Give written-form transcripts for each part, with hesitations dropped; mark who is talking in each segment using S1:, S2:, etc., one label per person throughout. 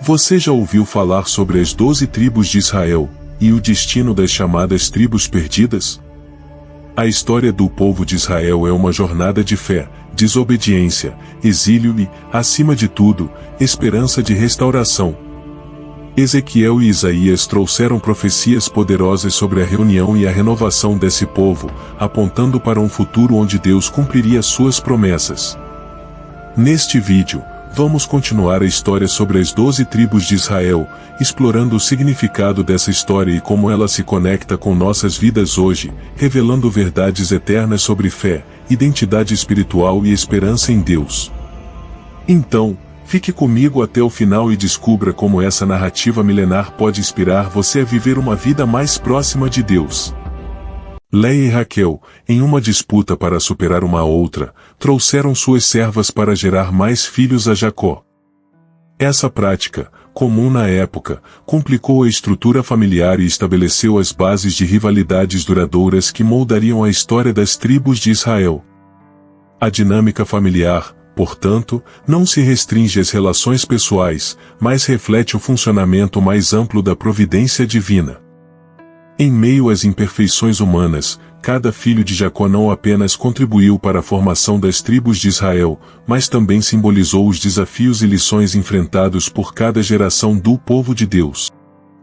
S1: Você já ouviu falar sobre as 12 tribos de Israel e o destino das chamadas tribos perdidas? A história do povo de Israel é uma jornada de fé, desobediência, exílio e, acima de tudo, esperança de restauração. Ezequiel e Isaías trouxeram profecias poderosas sobre a reunião e a renovação desse povo, apontando para um futuro onde Deus cumpriria suas promessas. Neste vídeo, vamos continuar a história sobre as 12 tribos de Israel, explorando o significado dessa história e como ela se conecta com nossas vidas hoje, revelando verdades eternas sobre fé, identidade espiritual e esperança em Deus. Então, fique comigo até o final e descubra como essa narrativa milenar pode inspirar você a viver uma vida mais próxima de Deus. Leia e Raquel, em uma disputa para superar uma outra, trouxeram suas servas para gerar mais filhos a Jacó. Essa prática, comum na época, complicou a estrutura familiar e estabeleceu as bases de rivalidades duradouras que moldariam a história das tribos de Israel. A dinâmica familiar, portanto, não se restringe às relações pessoais, mas reflete o funcionamento mais amplo da providência divina. Em meio às imperfeições humanas, cada filho de Jacó não apenas contribuiu para a formação das tribos de Israel, mas também simbolizou os desafios e lições enfrentados por cada geração do povo de Deus.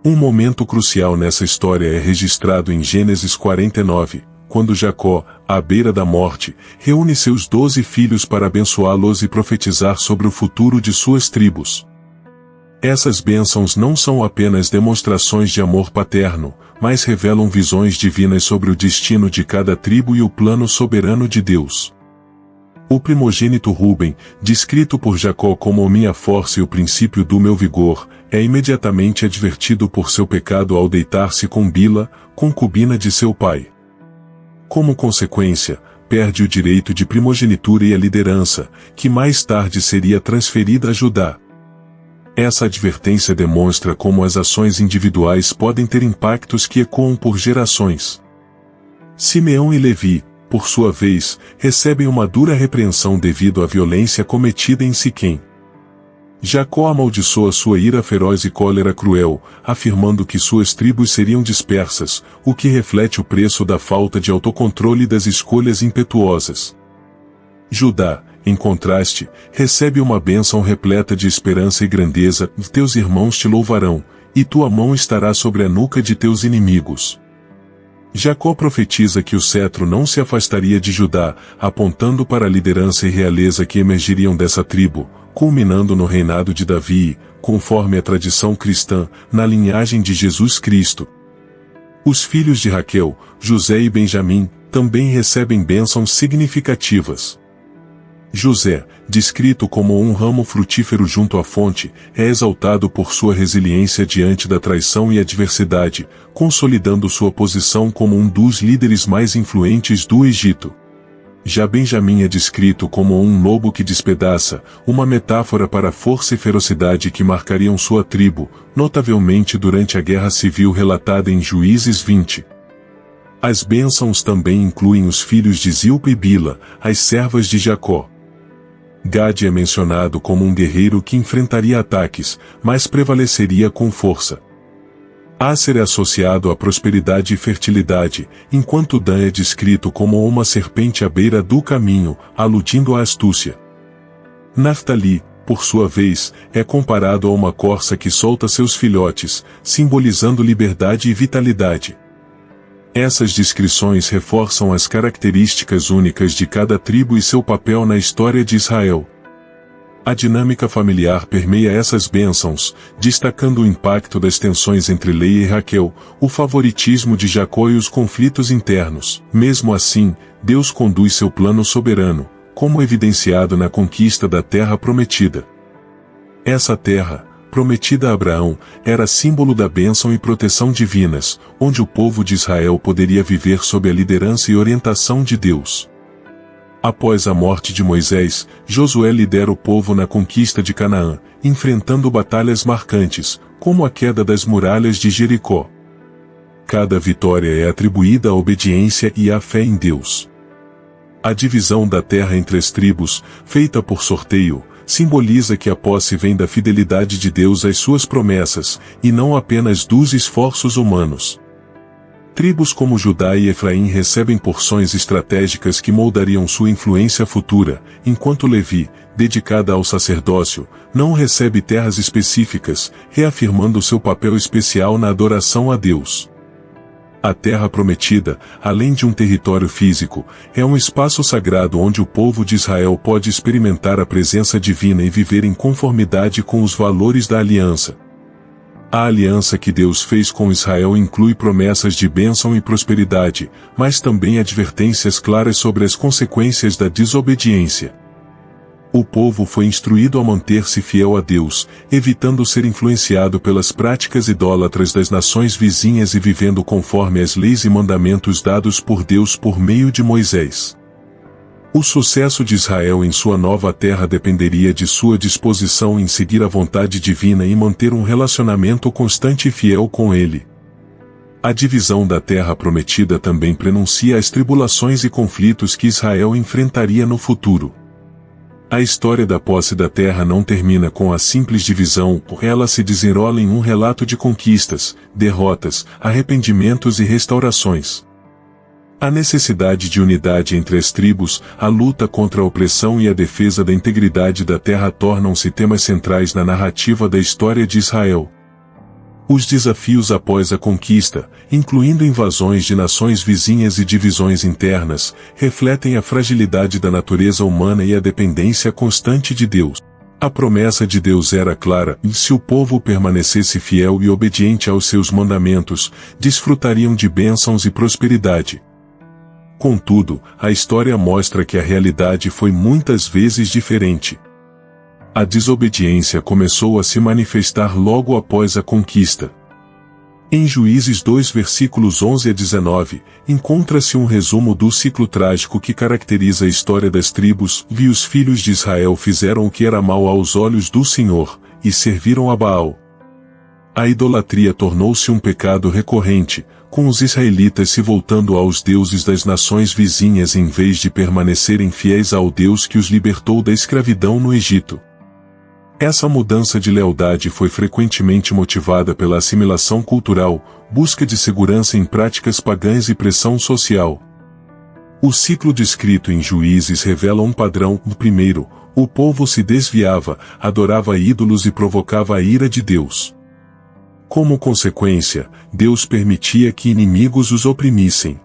S1: Um momento crucial nessa história é registrado em Gênesis 49, quando Jacó, à beira da morte, reúne seus 12 filhos para abençoá-los e profetizar sobre o futuro de suas tribos. Essas bênçãos não são apenas demonstrações de amor paterno, mas revelam visões divinas sobre o destino de cada tribo e o plano soberano de Deus. O primogênito Rúben, descrito por Jacó como a minha força e o princípio do meu vigor, é imediatamente advertido por seu pecado ao deitar-se com Bila, concubina de seu pai. Como consequência, perde o direito de primogenitura e a liderança, que mais tarde seria transferida a Judá. Essa advertência demonstra como as ações individuais podem ter impactos que ecoam por gerações. Simeão e Levi, por sua vez, recebem uma dura repreensão devido à violência cometida em Siquém. Jacó amaldiçoa sua ira feroz e cólera cruel, afirmando que suas tribos seriam dispersas, o que reflete o preço da falta de autocontrole e das escolhas impetuosas. Judá, em contraste, recebe uma bênção repleta de esperança e grandeza: teus irmãos te louvarão, e tua mão estará sobre a nuca de teus inimigos. Jacó profetiza que o cetro não se afastaria de Judá, apontando para a liderança e realeza que emergiriam dessa tribo, culminando no reinado de Davi, conforme a tradição cristã, na linhagem de Jesus Cristo. Os filhos de Raquel, José e Benjamim, também recebem bênçãos significativas. José, descrito como um ramo frutífero junto à fonte, é exaltado por sua resiliência diante da traição e adversidade, consolidando sua posição como um dos líderes mais influentes do Egito. Já Benjamim é descrito como um lobo que despedaça, uma metáfora para a força e ferocidade que marcariam sua tribo, notavelmente durante a Guerra Civil relatada em Juízes 20. As bênçãos também incluem os filhos de Zilpa e Bila, as servas de Jacó. Gade é mencionado como um guerreiro que enfrentaria ataques, mas prevaleceria com força. Aser é associado à prosperidade e fertilidade, enquanto Dan é descrito como uma serpente à beira do caminho, aludindo à astúcia. Naftali, por sua vez, é comparado a uma corça que solta seus filhotes, simbolizando liberdade e vitalidade. Essas descrições reforçam as características únicas de cada tribo e seu papel na história de Israel. A dinâmica familiar permeia essas bênçãos, destacando o impacto das tensões entre Leia e Raquel, o favoritismo de Jacó e os conflitos internos. Mesmo assim, Deus conduz seu plano soberano, como evidenciado na conquista da terra prometida. Essa terra, prometida a Abraão, era símbolo da bênção e proteção divinas, onde o povo de Israel poderia viver sob a liderança e orientação de Deus. Após a morte de Moisés, Josué lidera o povo na conquista de Canaã, enfrentando batalhas marcantes, como a queda das muralhas de Jericó. Cada vitória é atribuída à obediência e à fé em Deus. A divisão da terra entre as tribos, feita por sorteio, simboliza que a posse vem da fidelidade de Deus às suas promessas, e não apenas dos esforços humanos. Tribos como Judá e Efraim recebem porções estratégicas que moldariam sua influência futura, enquanto Levi, dedicada ao sacerdócio, não recebe terras específicas, reafirmando seu papel especial na adoração a Deus. A Terra Prometida, além de um território físico, é um espaço sagrado onde o povo de Israel pode experimentar a presença divina e viver em conformidade com os valores da aliança. A aliança que Deus fez com Israel inclui promessas de bênção e prosperidade, mas também advertências claras sobre as consequências da desobediência. O povo foi instruído a manter-se fiel a Deus, evitando ser influenciado pelas práticas idólatras das nações vizinhas e vivendo conforme as leis e mandamentos dados por Deus por meio de Moisés. O sucesso de Israel em sua nova terra dependeria de sua disposição em seguir a vontade divina e manter um relacionamento constante e fiel com Ele. A divisão da Terra Prometida também prenuncia as tribulações e conflitos que Israel enfrentaria no futuro. A história da posse da terra não termina com a simples divisão, ela se desenrola em um relato de conquistas, derrotas, arrependimentos e restaurações. A necessidade de unidade entre as tribos, a luta contra a opressão e a defesa da integridade da terra tornam-se temas centrais na narrativa da história de Israel. Os desafios após a conquista, incluindo invasões de nações vizinhas e divisões internas, refletem a fragilidade da natureza humana e a dependência constante de Deus. A promessa de Deus era clara, e se o povo permanecesse fiel e obediente aos seus mandamentos, desfrutariam de bênçãos e prosperidade. Contudo, a história mostra que a realidade foi muitas vezes diferente. A desobediência começou a se manifestar logo após a conquista. Em Juízes 2 versículos 11 a 19, encontra-se um resumo do ciclo trágico que caracteriza a história das tribos, e os filhos de Israel fizeram o que era mal aos olhos do Senhor, e serviram a Baal. A idolatria tornou-se um pecado recorrente, com os israelitas se voltando aos deuses das nações vizinhas em vez de permanecerem fiéis ao Deus que os libertou da escravidão no Egito. Essa mudança de lealdade foi frequentemente motivada pela assimilação cultural, busca de segurança em práticas pagãs e pressão social. O ciclo descrito em Juízes revela um padrão. Primeiro, o povo se desviava, adorava ídolos e provocava a ira de Deus. Como consequência, Deus permitia que inimigos os oprimissem.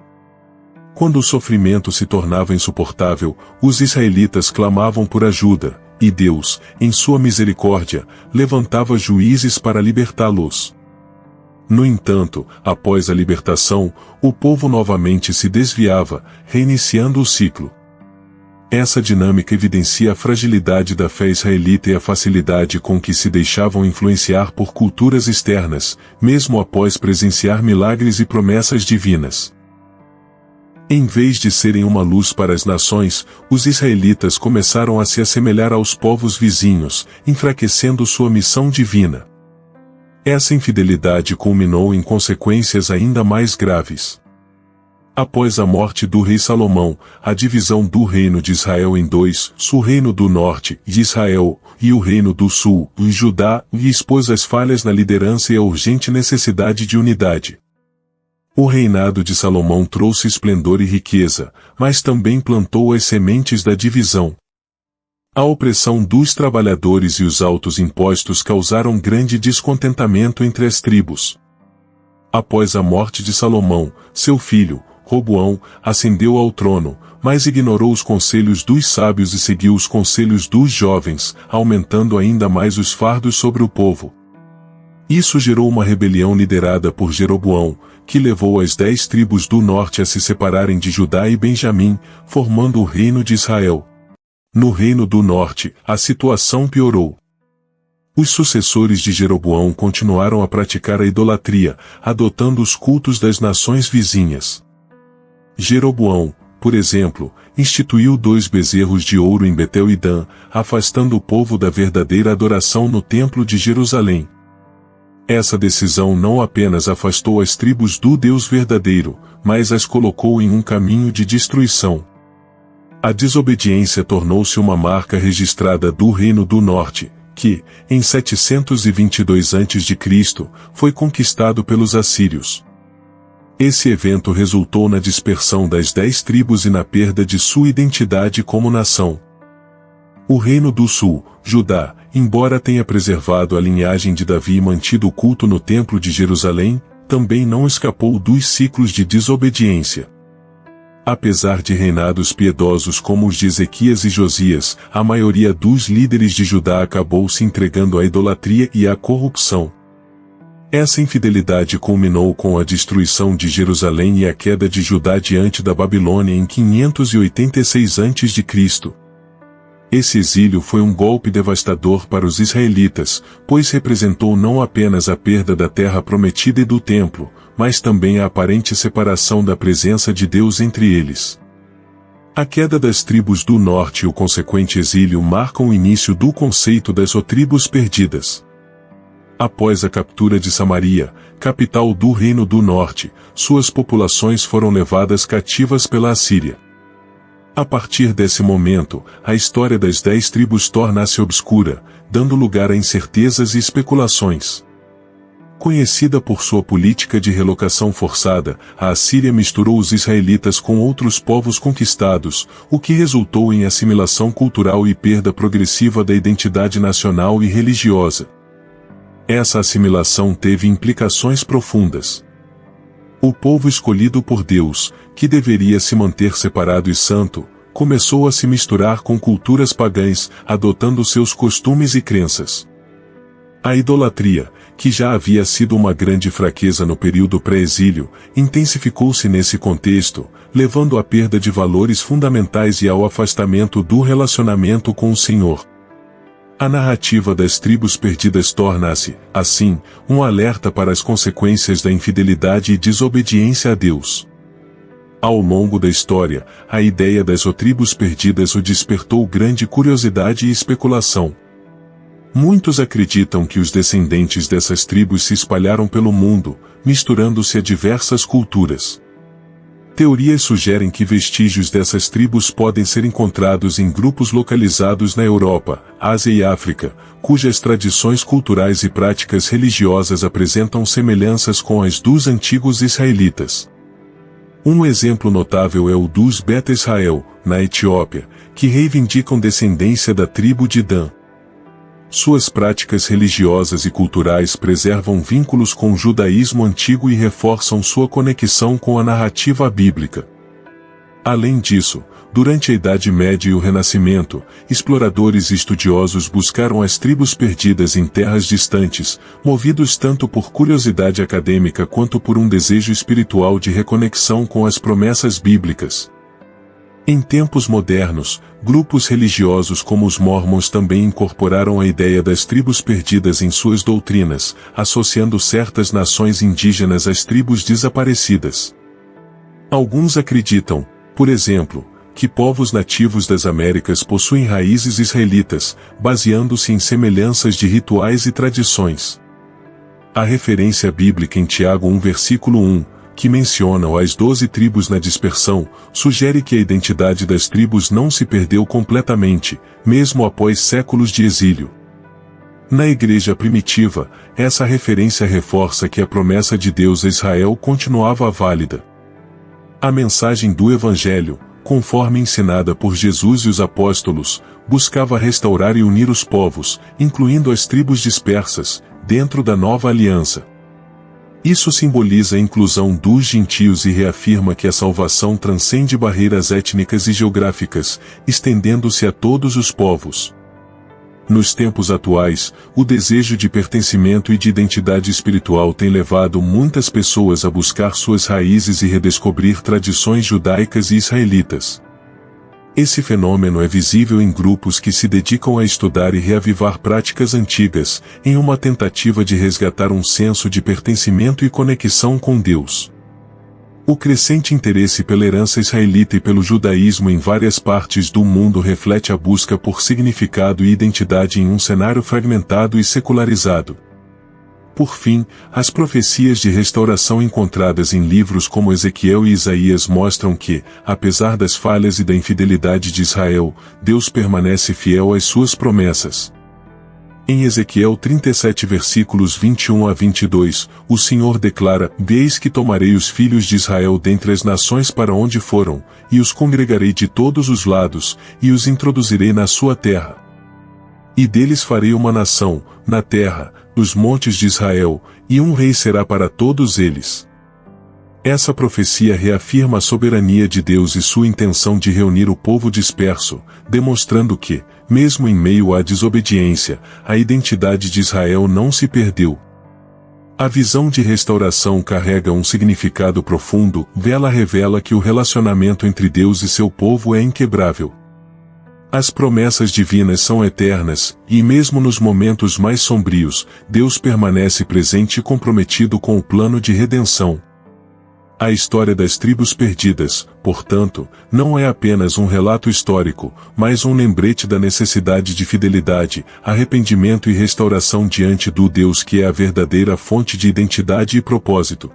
S1: Quando o sofrimento se tornava insuportável, os israelitas clamavam por ajuda, e Deus, em sua misericórdia, levantava juízes para libertá-los. No entanto, após a libertação, o povo novamente se desviava, reiniciando o ciclo. Essa dinâmica evidencia a fragilidade da fé israelita e a facilidade com que se deixavam influenciar por culturas externas, mesmo após presenciar milagres e promessas divinas. Em vez de serem uma luz para as nações, os israelitas começaram a se assemelhar aos povos vizinhos, enfraquecendo sua missão divina. Essa infidelidade culminou em consequências ainda mais graves. Após a morte do rei Salomão, a divisão do reino de Israel em dois, o reino do norte, de Israel, e o reino do sul, Judá, lhe expôs as falhas na liderança e a urgente necessidade de unidade. O reinado de Salomão trouxe esplendor e riqueza, mas também plantou as sementes da divisão. A opressão dos trabalhadores e os altos impostos causaram grande descontentamento entre as tribos. Após a morte de Salomão, seu filho, Roboão, ascendeu ao trono, mas ignorou os conselhos dos sábios e seguiu os conselhos dos jovens, aumentando ainda mais os fardos sobre o povo. Isso gerou uma rebelião liderada por Jeroboão, que levou as 10 tribos do norte a se separarem de Judá e Benjamim, formando o reino de Israel. No reino do norte, a situação piorou. Os sucessores de Jeroboão continuaram a praticar a idolatria, adotando os cultos das nações vizinhas. Jeroboão, por exemplo, instituiu 2 bezerros de ouro em Betel e Dan, afastando o povo da verdadeira adoração no templo de Jerusalém. Essa decisão não apenas afastou as tribos do Deus verdadeiro, mas as colocou em um caminho de destruição. A desobediência tornou-se uma marca registrada do Reino do Norte, que, em 722 a.C., foi conquistado pelos assírios. Esse evento resultou na dispersão das 10 tribos e na perda de sua identidade como nação. O Reino do Sul, Judá, embora tenha preservado a linhagem de Davi e mantido o culto no Templo de Jerusalém, também não escapou dos ciclos de desobediência. Apesar de reinados piedosos como os de Ezequias e Josias, a maioria dos líderes de Judá acabou se entregando à idolatria e à corrupção. Essa infidelidade culminou com a destruição de Jerusalém e a queda de Judá diante da Babilônia em 586 a.C. Esse exílio foi um golpe devastador para os israelitas, pois representou não apenas a perda da terra prometida e do templo, mas também a aparente separação da presença de Deus entre eles. A queda das tribos do norte e o consequente exílio marcam o início do conceito das tribos perdidas. Após a captura de Samaria, capital do Reino do Norte, suas populações foram levadas cativas pela Assíria. A partir desse momento, a história das 10 tribos torna-se obscura, dando lugar a incertezas e especulações. Conhecida por sua política de relocação forçada, a Assíria misturou os israelitas com outros povos conquistados, o que resultou em assimilação cultural e perda progressiva da identidade nacional e religiosa. Essa assimilação teve implicações profundas. O povo escolhido por Deus, que deveria se manter separado e santo, começou a se misturar com culturas pagãs, adotando seus costumes e crenças. A idolatria, que já havia sido uma grande fraqueza no período pré-exílio, intensificou-se nesse contexto, levando à perda de valores fundamentais e ao afastamento do relacionamento com o Senhor. A narrativa das tribos perdidas torna-se, assim, um alerta para as consequências da infidelidade e desobediência a Deus. Ao longo da história, a ideia das tribos perdidas o despertou grande curiosidade e especulação. Muitos acreditam que os descendentes dessas tribos se espalharam pelo mundo, misturando-se a diversas culturas. Teorias sugerem que vestígios dessas tribos podem ser encontrados em grupos localizados na Europa, Ásia e África, cujas tradições culturais e práticas religiosas apresentam semelhanças com as dos antigos israelitas. Um exemplo notável é o dos Beta Israel, na Etiópia, que reivindicam descendência da tribo de Dan. Suas práticas religiosas e culturais preservam vínculos com o judaísmo antigo e reforçam sua conexão com a narrativa bíblica. Além disso, durante a Idade Média e o Renascimento, exploradores e estudiosos buscaram as tribos perdidas em terras distantes, movidos tanto por curiosidade acadêmica quanto por um desejo espiritual de reconexão com as promessas bíblicas. Em tempos modernos, grupos religiosos como os Mormons também incorporaram a ideia das tribos perdidas em suas doutrinas, associando certas nações indígenas às tribos desaparecidas. Alguns acreditam, por exemplo, que povos nativos das Américas possuem raízes israelitas, baseando-se em semelhanças de rituais e tradições. A referência bíblica em Tiago 1 versículo 1, que mencionam as 12 tribos na dispersão, sugere que a identidade das tribos não se perdeu completamente, mesmo após séculos de exílio. Na igreja primitiva, essa referência reforça que a promessa de Deus a Israel continuava válida. A mensagem do Evangelho, conforme ensinada por Jesus e os apóstolos, buscava restaurar e unir os povos, incluindo as tribos dispersas, dentro da nova aliança. Isso simboliza a inclusão dos gentios e reafirma que a salvação transcende barreiras étnicas e geográficas, estendendo-se a todos os povos. Nos tempos atuais, o desejo de pertencimento e de identidade espiritual tem levado muitas pessoas a buscar suas raízes e redescobrir tradições judaicas e israelitas. Esse fenômeno é visível em grupos que se dedicam a estudar e reavivar práticas antigas, em uma tentativa de resgatar um senso de pertencimento e conexão com Deus. O crescente interesse pela herança israelita e pelo judaísmo em várias partes do mundo reflete a busca por significado e identidade em um cenário fragmentado e secularizado. Por fim, as profecias de restauração encontradas em livros como Ezequiel e Isaías mostram que, apesar das falhas e da infidelidade de Israel, Deus permanece fiel às suas promessas. Em Ezequiel 37 versículos 21 a 22, o Senhor declara: Eis que tomarei os filhos de Israel dentre as nações para onde foram, e os congregarei de todos os lados, e os introduzirei na sua terra. E deles farei uma nação, na terra, dos montes de Israel, e um rei será para todos eles. Essa profecia reafirma a soberania de Deus e sua intenção de reunir o povo disperso, demonstrando que, mesmo em meio à desobediência, a identidade de Israel não se perdeu. A visão de restauração carrega um significado profundo, ela revela que o relacionamento entre Deus e seu povo é inquebrável. As promessas divinas são eternas, e mesmo nos momentos mais sombrios, Deus permanece presente e comprometido com o plano de redenção. A história das tribos perdidas, portanto, não é apenas um relato histórico, mas um lembrete da necessidade de fidelidade, arrependimento e restauração diante do Deus que é a verdadeira fonte de identidade e propósito.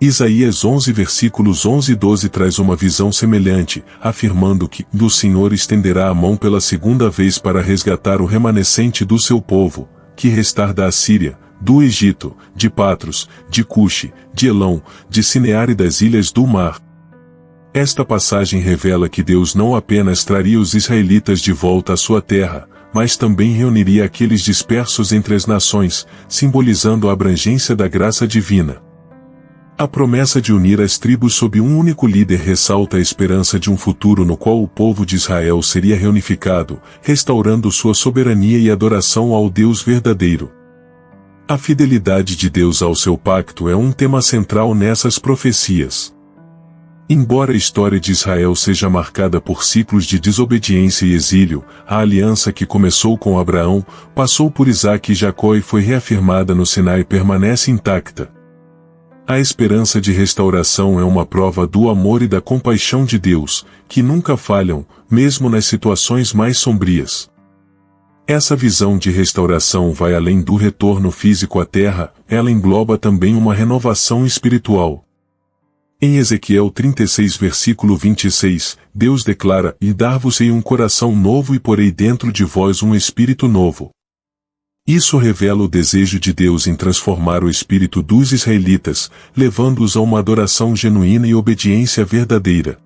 S1: Isaías 11 versículos 11 e 12 traz uma visão semelhante, afirmando que o Senhor estenderá a mão pela segunda vez para resgatar o remanescente do seu povo, que restar da Assíria, do Egito, de Patros, de Cuxi, de Elão, de Sinear e das ilhas do mar. Esta passagem revela que Deus não apenas traria os israelitas de volta à sua terra, mas também reuniria aqueles dispersos entre as nações, simbolizando a abrangência da graça divina. A promessa de unir as tribos sob um único líder ressalta a esperança de um futuro no qual o povo de Israel seria reunificado, restaurando sua soberania e adoração ao Deus verdadeiro. A fidelidade de Deus ao seu pacto é um tema central nessas profecias. Embora a história de Israel seja marcada por ciclos de desobediência e exílio, a aliança que começou com Abraão, passou por Isaque e Jacó e foi reafirmada no Sinai permanece intacta. A esperança de restauração é uma prova do amor e da compaixão de Deus, que nunca falham, mesmo nas situações mais sombrias. Essa visão de restauração vai além do retorno físico à terra, ela engloba também uma renovação espiritual. Em Ezequiel 36 versículo 26, Deus declara: E dar-vos-ei um coração novo e porei dentro de vós um espírito novo. Isso revela o desejo de Deus em transformar o espírito dos israelitas, levando-os a uma adoração genuína e obediência verdadeira.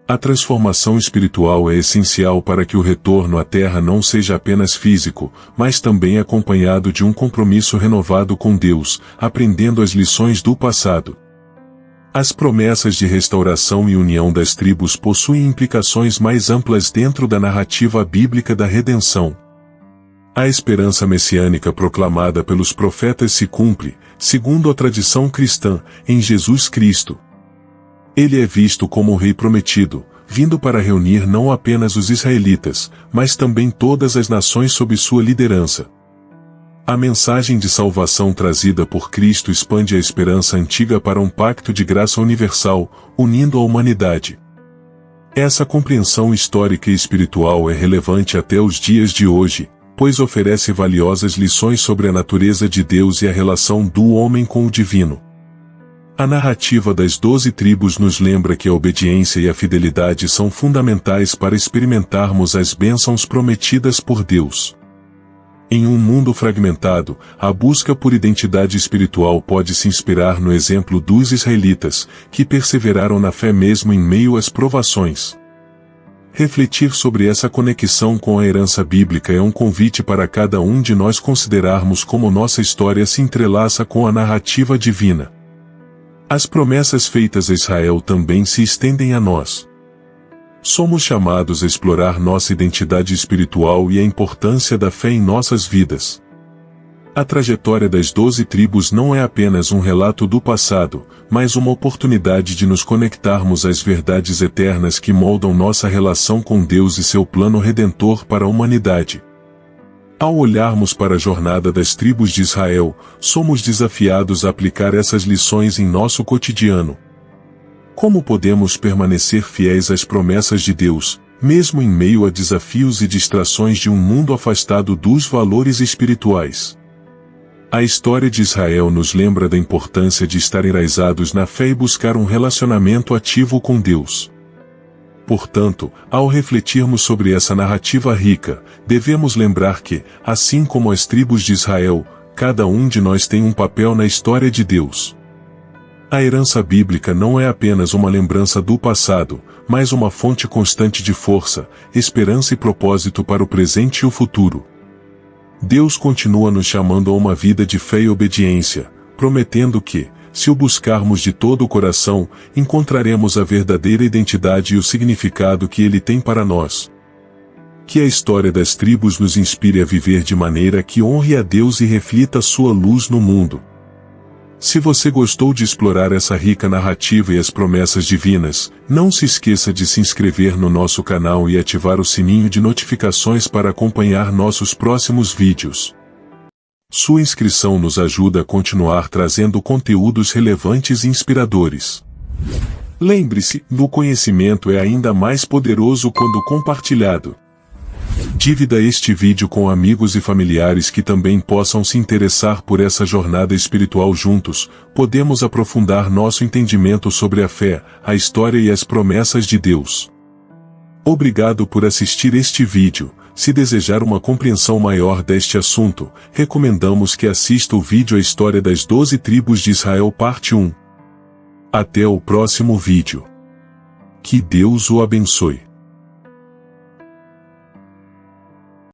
S1: A transformação espiritual é essencial para que o retorno à terra não seja apenas físico, mas também acompanhado de um compromisso renovado com Deus, aprendendo as lições do passado. As promessas de restauração e união das tribos possuem implicações mais amplas dentro da narrativa bíblica da redenção. A esperança messiânica proclamada pelos profetas se cumpre, segundo a tradição cristã, em Jesus Cristo. Ele é visto como o Rei prometido, vindo para reunir não apenas os israelitas, mas também todas as nações sob sua liderança. A mensagem de salvação trazida por Cristo expande a esperança antiga para um pacto de graça universal, unindo a humanidade. Essa compreensão histórica e espiritual é relevante até os dias de hoje, pois oferece valiosas lições sobre a natureza de Deus e a relação do homem com o divino. A narrativa das 12 tribos nos lembra que a obediência e a fidelidade são fundamentais para experimentarmos as bênçãos prometidas por Deus. Em um mundo fragmentado, a busca por identidade espiritual pode se inspirar no exemplo dos israelitas, que perseveraram na fé mesmo em meio às provações. Refletir sobre essa conexão com a herança bíblica é um convite para cada um de nós considerarmos como nossa história se entrelaça com a narrativa divina. As promessas feitas a Israel também se estendem a nós. Somos chamados a explorar nossa identidade espiritual e a importância da fé em nossas vidas. A trajetória das 12 tribos não é apenas um relato do passado, mas uma oportunidade de nos conectarmos às verdades eternas que moldam nossa relação com Deus e seu plano redentor para a humanidade. Ao olharmos para a jornada das tribos de Israel, somos desafiados a aplicar essas lições em nosso cotidiano. Como podemos permanecer fiéis às promessas de Deus, mesmo em meio a desafios e distrações de um mundo afastado dos valores espirituais? A história de Israel nos lembra da importância de estar enraizados na fé e buscar um relacionamento ativo com Deus. Portanto, ao refletirmos sobre essa narrativa rica, devemos lembrar que, assim como as tribos de Israel, cada um de nós tem um papel na história de Deus. A herança bíblica não é apenas uma lembrança do passado, mas uma fonte constante de força, esperança e propósito para o presente e o futuro. Deus continua nos chamando a uma vida de fé e obediência, prometendo que, se o buscarmos de todo o coração, encontraremos a verdadeira identidade e o significado que Ele tem para nós. Que a história das tribos nos inspire a viver de maneira que honre a Deus e reflita sua luz no mundo. Se você gostou de explorar essa rica narrativa e as promessas divinas, não se esqueça de se inscrever no nosso canal e ativar o sininho de notificações para acompanhar nossos próximos vídeos. Sua inscrição nos ajuda a continuar trazendo conteúdos relevantes e inspiradores. Lembre-se, o conhecimento é ainda mais poderoso quando compartilhado. Divida este vídeo com amigos e familiares que também possam se interessar por essa jornada espiritual juntos. Podemos aprofundar nosso entendimento sobre a fé, a história e as promessas de Deus. Obrigado por assistir este vídeo. Se desejar uma compreensão maior deste assunto, recomendamos que assista o vídeo A História das 12 Tribos de Israel Parte 1. Até o próximo vídeo. Que Deus o abençoe.